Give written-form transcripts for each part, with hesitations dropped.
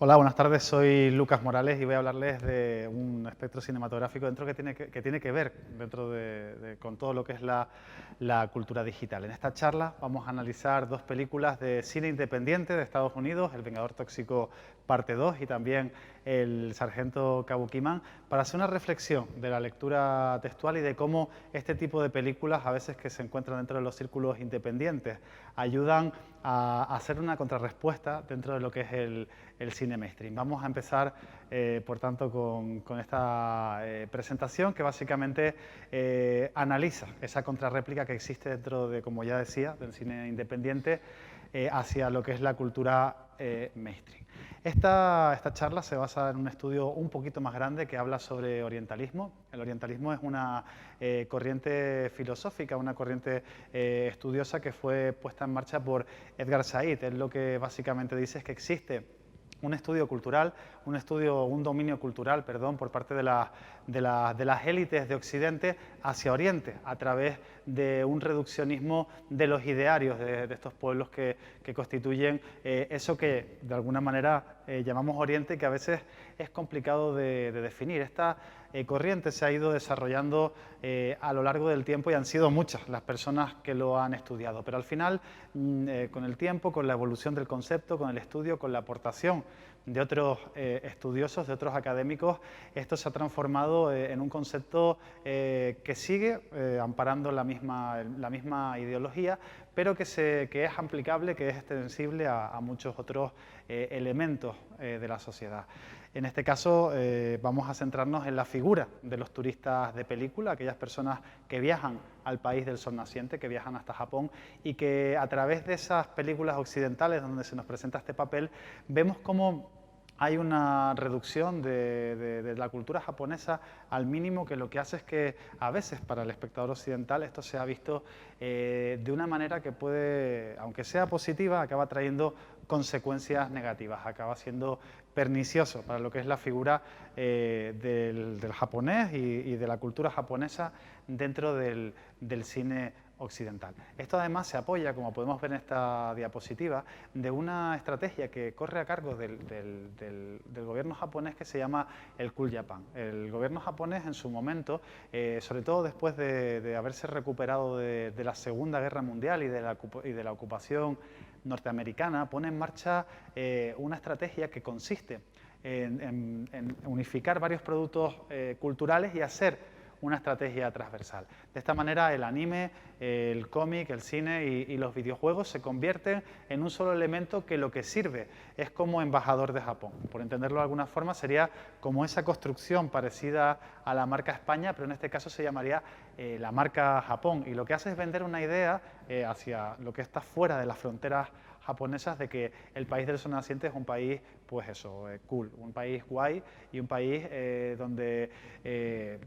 Hola, buenas tardes. Soy Lucas Morales y voy a hablarles de un espectro cinematográfico que tiene que ver con todo lo que es la cultura digital. En esta charla vamos a analizar dos películas de cine independiente de Estados Unidos, El Vengador Tóxico Parte 2 y también El Sargento Kabuki-man, para hacer una reflexión de la lectura textual y de cómo este tipo de películas, a veces que se encuentran dentro de los círculos independientes, ayudan a hacer una contrarrespuesta dentro de lo que es el cine mainstream. Vamos a empezar, por tanto, con esta presentación que básicamente analiza esa contrarréplica que existe dentro de, como ya decía, del cine independiente hacia lo que es la cultura mainstream. Esta charla se basa en un estudio un poquito más grande que habla sobre orientalismo. El orientalismo es una corriente filosófica, una corriente estudiosa que fue puesta en marcha por Edgar Said. Él lo que básicamente dice es que existe un estudio cultural, un dominio cultural, perdón, por parte de las élites de Occidente hacia Oriente, a través de un reduccionismo de los idearios de estos pueblos que constituyen eso que de alguna manera llamamos Oriente, que a veces es complicado de definir. Esta corriente se ha ido desarrollando a lo largo del tiempo y han sido muchas las personas que lo han estudiado, pero al final, con el tiempo, con la evolución del concepto, con el estudio, con la aportación de otros estudiosos, de otros académicos, esto se ha transformado en un concepto que sigue amparando la misma ideología, pero que es aplicable, que es extensible a muchos otros elementos de la sociedad. En este caso vamos a centrarnos en la figura de los turistas de película, aquellas personas que viajan al país del sol naciente, que viajan hasta Japón y que a través de esas películas occidentales donde se nos presenta este papel, vemos cómo hay una reducción de la cultura japonesa al mínimo, que lo que hace es que a veces para el espectador occidental esto se ha visto de una manera que puede, aunque sea positiva, acaba trayendo consecuencias negativas, acaba siendo pernicioso para lo que es la figura del japonés y de la cultura japonesa dentro del cine occidental. Esto además se apoya, como podemos ver en esta diapositiva, de una estrategia que corre a cargo del gobierno japonés, que se llama el Cool Japan. El gobierno japonés en su momento, sobre todo después de haberse recuperado de la Segunda Guerra Mundial y de la ocupación norteamericana, pone en marcha una estrategia que consiste en unificar varios productos culturales y hacer una estrategia transversal. De esta manera, el anime, el cómic, el cine y los videojuegos se convierten en un solo elemento que lo que sirve es como embajador de Japón. Por entenderlo de alguna forma, sería como esa construcción parecida a la marca España, pero en este caso se llamaría la marca Japón. Y lo que hace es vender una idea hacia lo que está fuera de las fronteras japonesas, de que el país del sol naciente es un país, pues eso, cool, un país guay y un país donde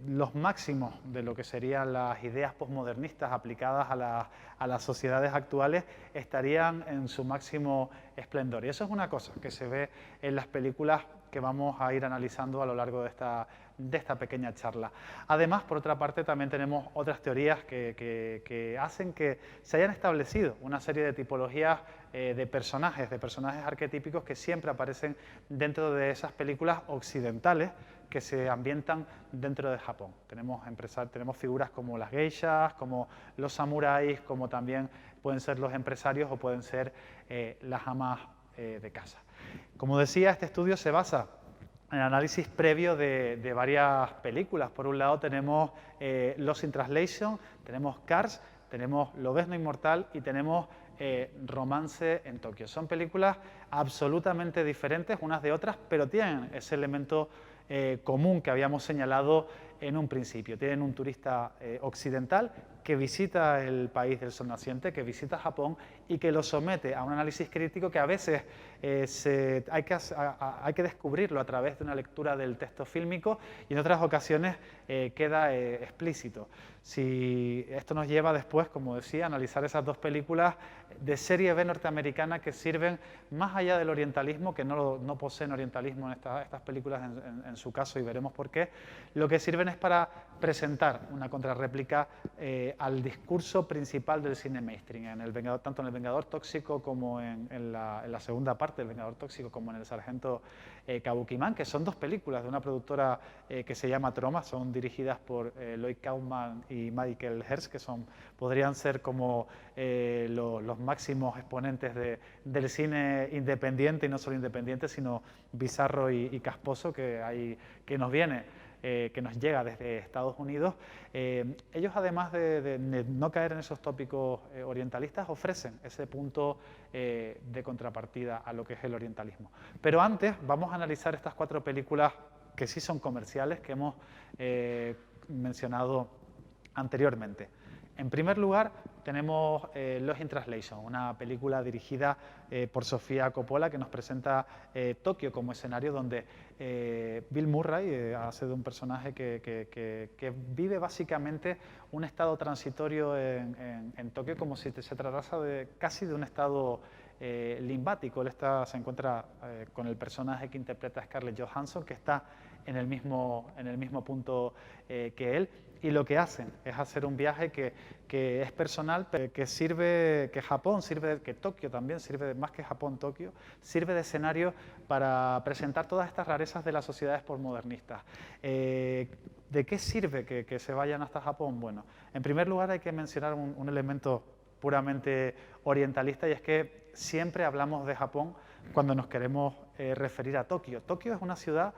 los máximos de lo que serían las ideas posmodernistas aplicadas a las sociedades actuales estarían en su máximo esplendor. Y eso es una cosa que se ve en las películas que vamos a ir analizando a lo largo de esta pequeña charla. Además, por otra parte, también tenemos otras teorías que hacen que se hayan establecido una serie de tipologías de personajes arquetípicos que siempre aparecen dentro de esas películas occidentales que se ambientan dentro de Japón. Tenemos figuras como las geishas, como los samuráis, como también pueden ser los empresarios o pueden ser las amas de casa. Como decía, este estudio se basa en el análisis previo de varias películas. Por un lado tenemos Lost in Translation, tenemos Cars, tenemos Lobezno Inmortal y tenemos Romance en Tokio. Son películas absolutamente diferentes unas de otras, pero tienen ese elemento común que habíamos señalado en un principio. Tienen un turista occidental que visita el país del sol naciente, que visita Japón y que lo somete a un análisis crítico que a veces hay que descubrirlo a través de una lectura del texto fílmico y en otras ocasiones queda explícito. Esto nos lleva después, como decía, a analizar esas dos películas de serie B norteamericana que sirven más allá del orientalismo, que no poseen orientalismo en estas películas en su caso, y veremos por qué. Lo que sirven es para presentar una contrarréplica al discurso principal del cine mainstream, tanto en El Vengador Tóxico como en la segunda parte del Vengador Tóxico, como en El Sargento Kabuki Man, que son dos películas de una productora que se llama Troma, son dirigidas por Lloyd Kaufman y Michael Herz, que podrían ser como los máximos exponentes del cine independiente, y no solo independiente, sino bizarro y casposo que nos viene. Que nos llega desde Estados Unidos. Ellos, además de no caer en esos tópicos orientalistas, ofrecen ese punto de contrapartida a lo que es el orientalismo. Pero antes vamos a analizar estas 4 películas que sí son comerciales, que hemos mencionado anteriormente. En primer lugar, tenemos Lost in Translation, una película dirigida por Sofía Coppola, que nos presenta Tokio como escenario donde Bill Murray hace de un personaje que vive básicamente un estado transitorio en Tokio, como si se tratase casi de un estado limbático. Él se encuentra con el personaje que interpreta a Scarlett Johansson, que está en el mismo punto que él. Y lo que hacen es hacer un viaje que es personal, pero que Japón sirve, que Tokio también sirve, más que Japón, Tokio, sirve de escenario para presentar todas estas rarezas de las sociedades postmodernistas. ¿De qué sirve que se vayan hasta Japón? Bueno, en primer lugar hay que mencionar un elemento puramente orientalista, y es que siempre hablamos de Japón cuando nos queremos referir a Tokio. Tokio es una ciudad,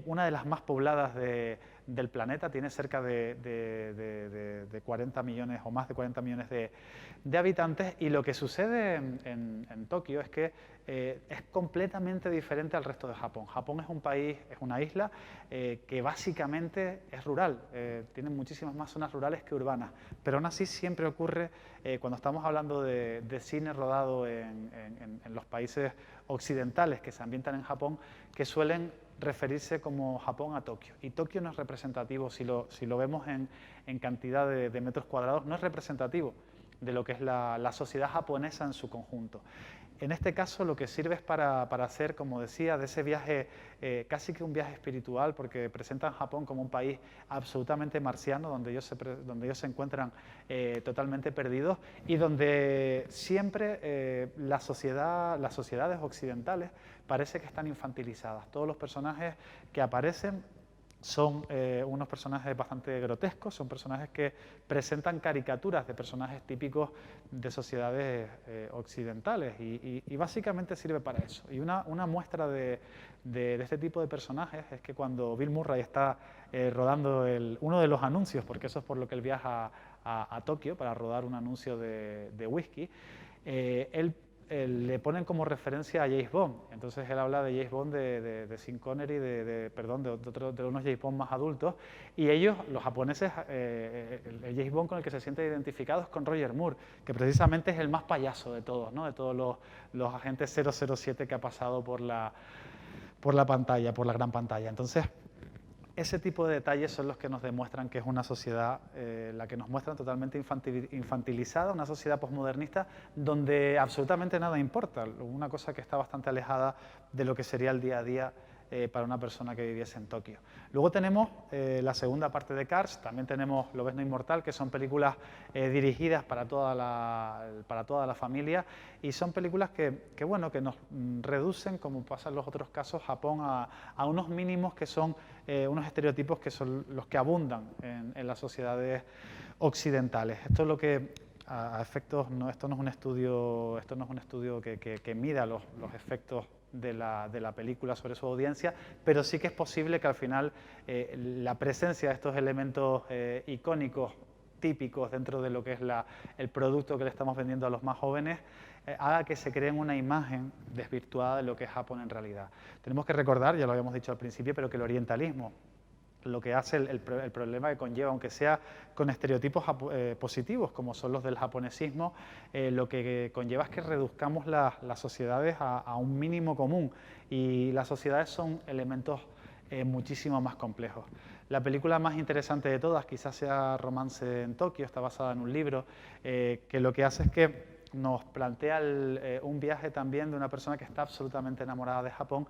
una de las más pobladas del planeta, tiene cerca de 40 millones o más de 40 millones de habitantes, y lo que sucede en Tokio es que es completamente diferente al resto de Japón. Japón es un país, es una isla que básicamente es rural, tiene muchísimas más zonas rurales que urbanas, pero aún así siempre ocurre, cuando estamos hablando de cine rodado en los países occidentales que se ambientan en Japón, que suelen referirse como Japón a Tokio. Y Tokio no es representativo, si lo vemos en cantidad de metros cuadrados, no es representativo de lo que es la sociedad japonesa en su conjunto. En este caso lo que sirve es para hacer, como decía, de ese viaje, casi que un viaje espiritual, porque presentan Japón como un país absolutamente marciano, donde ellos se encuentran totalmente perdidos, y donde siempre las sociedades occidentales parece que están infantilizadas. Todos los personajes que aparecen son unos personajes bastante grotescos, son personajes que presentan caricaturas de personajes típicos de sociedades occidentales, y básicamente sirve para eso. Y una muestra de este tipo de personajes es que cuando Bill Murray está rodando uno de los anuncios, porque eso es por lo que él viaja a Tokio, para rodar un anuncio de whisky, él le ponen como referencia a James Bond. Entonces él habla de James Bond, de Sean Connery, de unos James Bond más adultos, y ellos, los japoneses, el James Bond con el que se sienten identificados es con Roger Moore, que precisamente es el más payaso de todos, ¿no? De todos los agentes 007 que ha pasado por la pantalla, por la gran pantalla. Entonces, ese tipo de detalles son los que nos demuestran que es una sociedad, la que nos muestran totalmente infantilizada, una sociedad posmodernista donde absolutamente nada importa, una cosa que está bastante alejada de lo que sería el día a día para una persona que viviese en Tokio. Luego tenemos la segunda parte de Cars, también tenemos Lobezno Inmortal, que son películas dirigidas para toda la familia, y son películas que nos reducen, como pasa en los otros casos, Japón a unos mínimos que son unos estereotipos que son los que abundan en las sociedades occidentales. Esto es lo que a efectos, esto no es un estudio que mida los efectos de la película sobre su audiencia, pero sí que es posible que al final la presencia de estos elementos icónicos, típicos dentro de lo que es el producto que le estamos vendiendo a los más jóvenes, haga que se creen una imagen desvirtuada de lo que es Japón en realidad. Tenemos que recordar, ya lo habíamos dicho al principio, pero que el orientalismo, lo que hace el problema que conlleva, aunque sea con estereotipos positivos, como son los del japonesismo, lo que conlleva es que reduzcamos las sociedades a un mínimo común, y las sociedades son elementos muchísimo más complejos. La película más interesante de todas quizás sea Romance en Tokio, está basada en un libro, que lo que hace es que nos plantea un viaje también de una persona que está absolutamente enamorada de Japón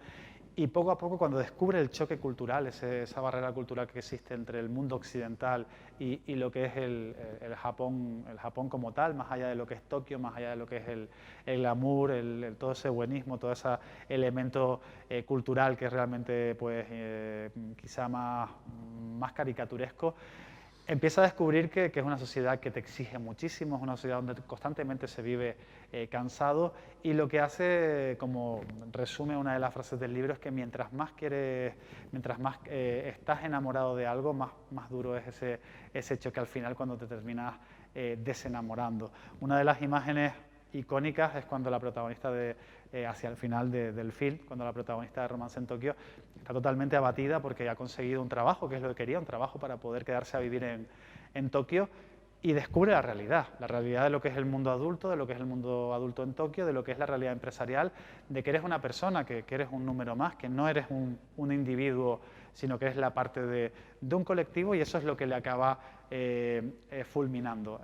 y poco a poco cuando descubre el choque cultural, esa barrera cultural que existe entre el mundo occidental y lo que es el Japón como tal, más allá de lo que es Tokio, más allá de lo que es el glamour, todo ese buenismo, todo ese elemento cultural que es realmente pues, quizá más caricaturesco, empieza a descubrir que es una sociedad que te exige muchísimo, es una sociedad donde constantemente se vive cansado y lo que hace, como resume una de las frases del libro, es que mientras más estás enamorado de algo, más duro es ese choque al final cuando te terminas desenamorando. Una de las imágenes icónicas es cuando la protagonista hacia el final del film, cuando la protagonista de Romance en Tokio está totalmente abatida porque ha conseguido un trabajo, que es lo que quería, un trabajo para poder quedarse a vivir en Tokio, y descubre la realidad de lo que es el mundo adulto, de lo que es el mundo adulto en Tokio, de lo que es la realidad empresarial, de que eres una persona, que eres un número más, que no eres un individuo, sino que eres la parte de un colectivo, y eso es lo que le acaba fulminando.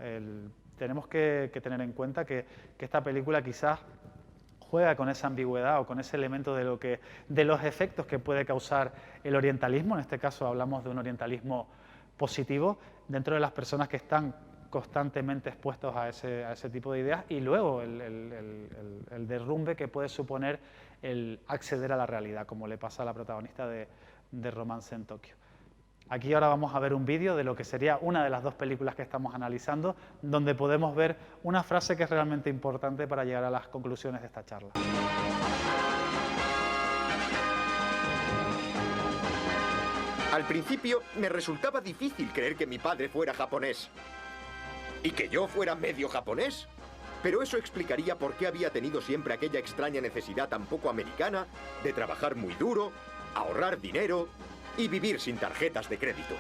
Tenemos que tener en cuenta que esta película quizás juega con esa ambigüedad o con ese elemento de los efectos que puede causar el orientalismo. En este caso hablamos de un orientalismo positivo dentro de las personas que están constantemente expuestos a ese tipo de ideas, y luego el derrumbe que puede suponer el acceder a la realidad, como le pasa a la protagonista de Romance en Tokio. Aquí ahora vamos a ver un vídeo de lo que sería una de las dos películas que estamos analizando, donde podemos ver una frase que es realmente importante para llegar a las conclusiones de esta charla. Al principio me resultaba difícil creer que mi padre fuera japonés y que yo fuera medio japonés. Pero eso explicaría por qué había tenido siempre aquella extraña necesidad tan poco americana de trabajar muy duro, ahorrar dinero y vivir sin tarjetas de crédito.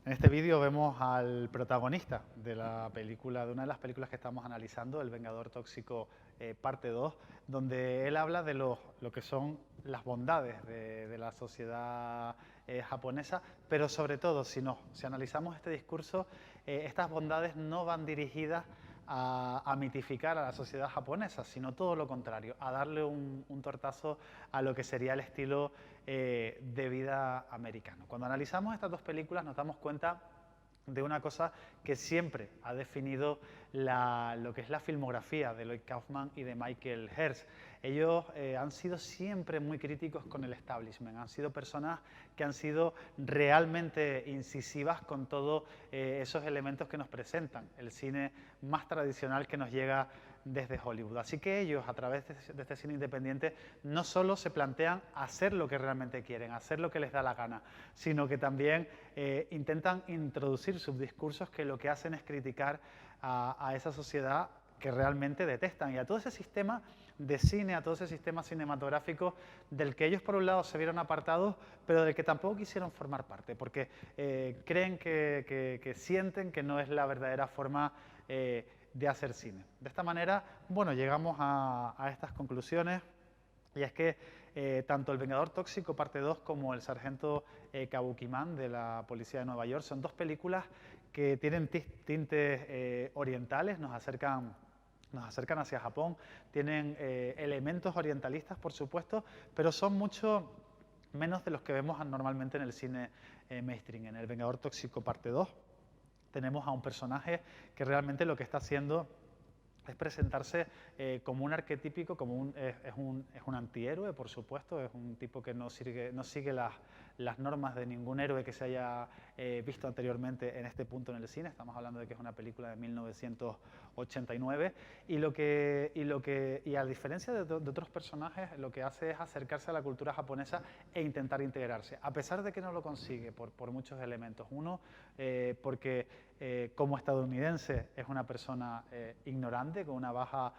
En este vídeo vemos al protagonista de la película, de una de las películas que estamos analizando, El Vengador Tóxico parte 2, donde él habla de lo que son las bondades de la sociedad japonesa, pero sobre todo, si analizamos este discurso, estas bondades no van dirigidas a mitificar a la sociedad japonesa, sino todo lo contrario, a darle un tortazo a lo que sería el estilo de vida americano. Cuando analizamos estas dos películas nos damos cuenta de una cosa que siempre ha definido lo que es la filmografía de Lloyd Kaufman y de Michael Herz. Ellos han sido siempre muy críticos con el establishment, han sido personas que han sido realmente incisivas con todos esos elementos que nos presentan, el cine más tradicional que nos llega desde Hollywood. Así que ellos, a través de este cine independiente, no solo se plantean hacer lo que realmente quieren, hacer lo que les da la gana, sino que también intentan introducir subdiscursos que lo que hacen es criticar a esa sociedad que realmente detestan y a todo ese sistema de cine, a todo ese sistema cinematográfico del que ellos por un lado se vieron apartados, pero del que tampoco quisieron formar parte, porque creen que sienten que no es la verdadera forma de hacer cine. De esta manera, bueno, llegamos a estas conclusiones, y es que tanto El Vengador Tóxico parte 2 como El Sargento Kabukiman de la Policía de Nueva York son dos películas que tienen tintes orientales, nos acercan hacia Japón, tienen elementos orientalistas, por supuesto, pero son mucho menos de los que vemos normalmente en el cine mainstream. En El Vengador Tóxico parte 2 tenemos a un personaje que realmente lo que está haciendo es presentarse como un arquetípico, es un antihéroe, por supuesto, es un tipo que no sigue las normas de ningún héroe que se haya visto anteriormente en este punto en el cine. Estamos hablando de que es una película de 1989 y a diferencia de otros personajes, lo que hace es acercarse a la cultura japonesa e intentar integrarse, a pesar de que no lo consigue por muchos elementos. Uno, porque como estadounidense es una persona ignorante, con una baja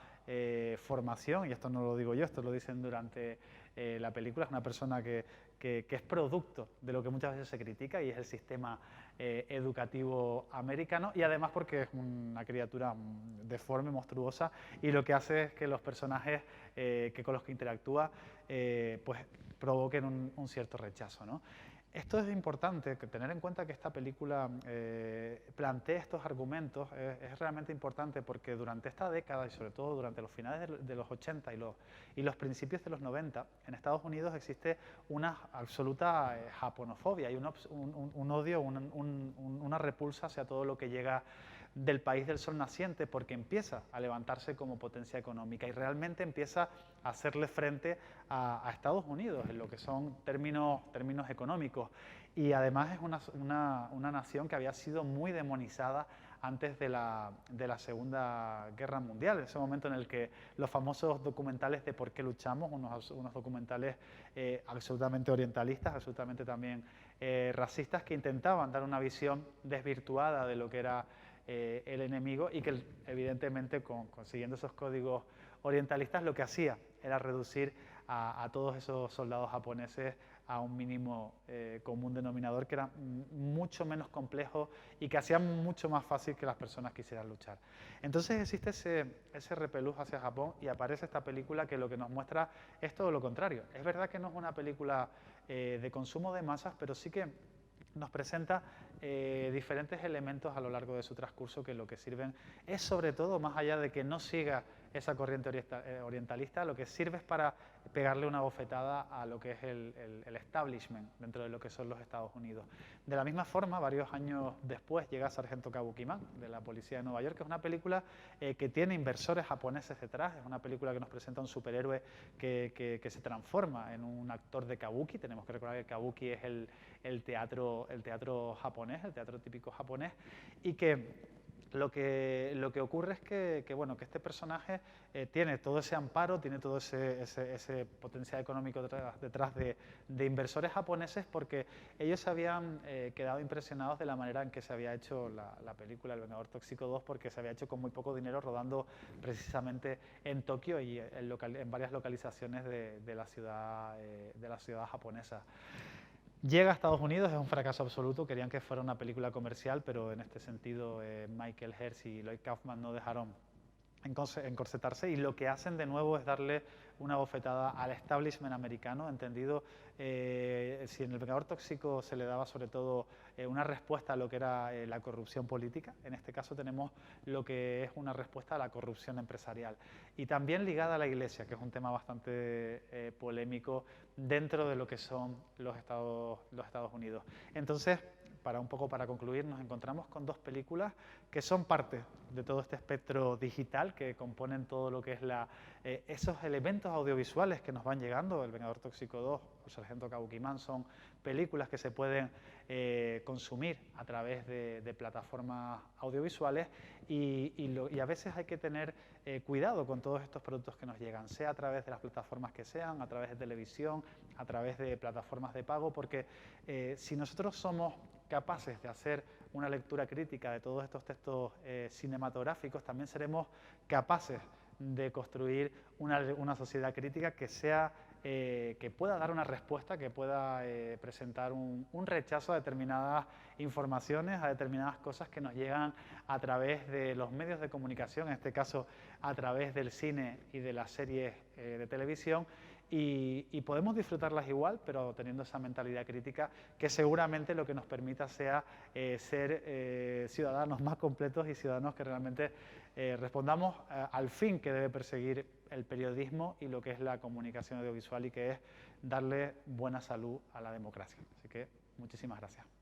formación, y esto no lo digo yo, esto lo dicen durante la película, es una persona que es producto de lo que muchas veces se critica, y es el sistema educativo americano, y además porque es una criatura deforme, monstruosa, y lo que hace es que los personajes con los que interactúa pues provoquen un cierto rechazo, ¿no? Esto es importante, tener en cuenta que esta película plantea estos argumentos, es realmente importante porque durante esta década y sobre todo durante los finales de los 80 y los principios de los 90, en Estados Unidos existe una absoluta japonofobia y un odio, una repulsa hacia todo lo que llega del país del sol naciente, porque empieza a levantarse como potencia económica y realmente empieza a hacerle frente a Estados Unidos en lo que son términos económicos. Y además es una nación que había sido muy demonizada antes de la Segunda Guerra Mundial, en ese momento en el que los famosos documentales de Por qué luchamos, unos documentales absolutamente orientalistas, absolutamente también racistas, que intentaban dar una visión desvirtuada de lo que era el enemigo y que evidentemente consiguiendo esos códigos orientalistas lo que hacía era reducir a todos esos soldados japoneses a un mínimo común denominador que era mucho menos complejo y que hacía mucho más fácil que las personas quisieran luchar. Entonces existe ese repelús hacia Japón y aparece esta película que lo que nos muestra es todo lo contrario. Es verdad que no es una película de consumo de masas, pero sí que nos presenta diferentes elementos a lo largo de su transcurso que lo que sirven es sobre todo, más allá de que no siga esa corriente orientalista, lo que sirve es para pegarle una bofetada a lo que es el establishment dentro de lo que son los Estados Unidos. De la misma forma, varios años después llega Sargento Kabuki-man, de la policía de Nueva York, que es una película que tiene inversores japoneses detrás, es una película que nos presenta un superhéroe que se transforma en un actor de kabuki. Tenemos que recordar que kabuki es el teatro japonés, el teatro típico japonés, y que lo que ocurre es que este personaje tiene todo ese amparo, tiene todo ese potencial económico detrás de inversores japoneses, porque ellos se habían quedado impresionados de la manera en que se había hecho la película El Vengador Tóxico 2, porque se había hecho con muy poco dinero, rodando precisamente en Tokio y en varias localizaciones de la ciudad japonesa. Llega a Estados Unidos, es un fracaso absoluto, querían que fuera una película comercial, pero en este sentido Michael Herz y Lloyd Kaufman no dejaron encorsetarse y lo que hacen de nuevo es darle una bofetada al establishment americano, entendido si en El Vengador Tóxico se le daba sobre todo una respuesta a lo que era la corrupción política, en este caso tenemos lo que es una respuesta a la corrupción empresarial y también ligada a la Iglesia, que es un tema bastante polémico dentro de lo que son los Estados Unidos. Entonces, para concluir, nos encontramos con dos películas que son parte de todo este espectro digital, que componen todo lo que es esos elementos audiovisuales que nos van llegando. El Vengador Tóxico 2 o Sargento Kabuki-man son películas que se pueden consumir a través de plataformas audiovisuales y a veces hay que tener cuidado con todos estos productos que nos llegan, sea a través de las plataformas que sean, a través de televisión, a través de plataformas de pago, porque si nosotros somos capaces de hacer una lectura crítica de todos estos textos cinematográficos, también seremos capaces de construir una sociedad crítica que pueda dar una respuesta, que pueda presentar un rechazo a determinadas informaciones, a determinadas cosas que nos llegan a través de los medios de comunicación, en este caso a través del cine y de las series de televisión, y podemos disfrutarlas igual, pero teniendo esa mentalidad crítica que seguramente lo que nos permita sea ser ciudadanos más completos y ciudadanos que realmente respondamos al fin que debe perseguir el periodismo y lo que es la comunicación audiovisual, y que es darle buena salud a la democracia. Así que muchísimas gracias.